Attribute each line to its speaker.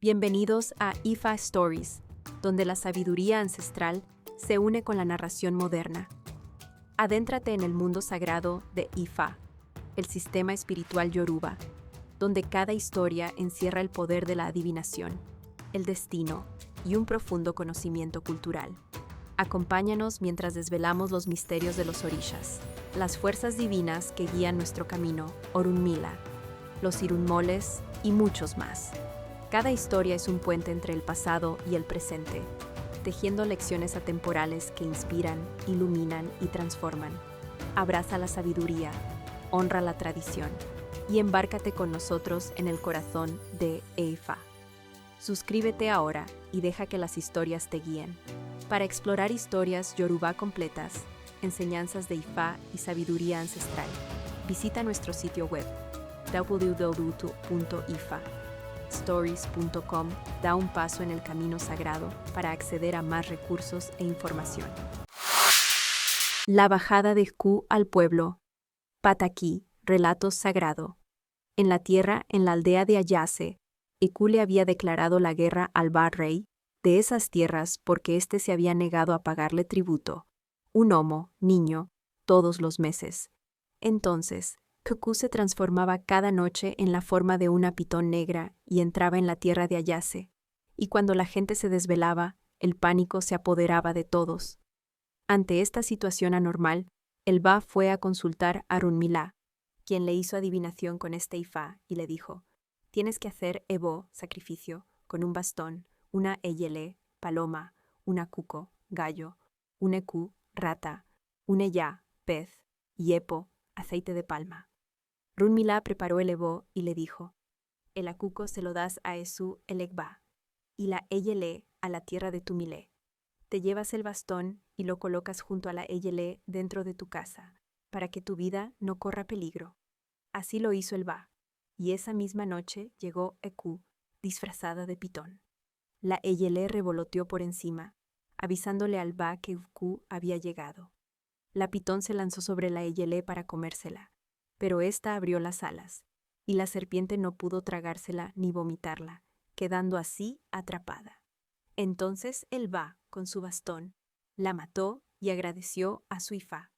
Speaker 1: Bienvenidos a Ifa Stories, donde la sabiduría ancestral se une con la narración moderna. Adéntrate en el mundo sagrado de Ifa, el sistema espiritual yoruba, donde cada historia encierra el poder de la adivinación, el destino y un profundo conocimiento cultural. Acompáñanos mientras desvelamos los misterios de los orishas, las fuerzas divinas que guían nuestro camino, Orunmila, los irunmoles y muchos más. Cada historia es un puente entre el pasado y el presente, tejiendo lecciones atemporales que inspiran, iluminan y transforman. Abraza la sabiduría, honra la tradición y embárcate con nosotros en el corazón de Ifa. Suscríbete ahora y deja que las historias te guíen. Para explorar historias yoruba completas, enseñanzas de Ifa y sabiduría ancestral, visita nuestro sitio web www.ifastories.com. Da un paso en el camino sagrado para acceder a más recursos e información. La bajada de Eku al pueblo. Pataki, relato sagrado. En la tierra, en la aldea de Ayase, Eku le había declarado la guerra al Ba-rey de esas tierras porque éste se había negado a pagarle tributo, un homo, niño, todos los meses. Entonces, Eku se transformaba cada noche en la forma de una pitón negra y entraba en la tierra de Ayase, y cuando la gente se desvelaba, el pánico se apoderaba de todos. Ante esta situación anormal, el Ba fue a consultar a Orunmila, quien le hizo adivinación con este Ifa, y le dijo: tienes que hacer ebo, sacrificio, con un bastón, una eyele, paloma, una cuco, gallo, un eku, rata, un eya, pez, y epo, aceite de palma. Orunmila preparó el ebo y le dijo: el acuco se lo das a Esu el Egba, y la eyele a la tierra de Tumilé. Te llevas el bastón y lo colocas junto a la eyele dentro de tu casa, para que tu vida no corra peligro. Así lo hizo el Ba, y esa misma noche llegó Eku, disfrazada de pitón. La eyele revoloteó por encima, avisándole al Ba que Eku había llegado. La pitón se lanzó sobre la eyele para comérsela, pero ésta abrió las alas, y la serpiente no pudo tragársela ni vomitarla, quedando así atrapada. Entonces el Ba, con su bastón, la mató y agradeció a su Ifa.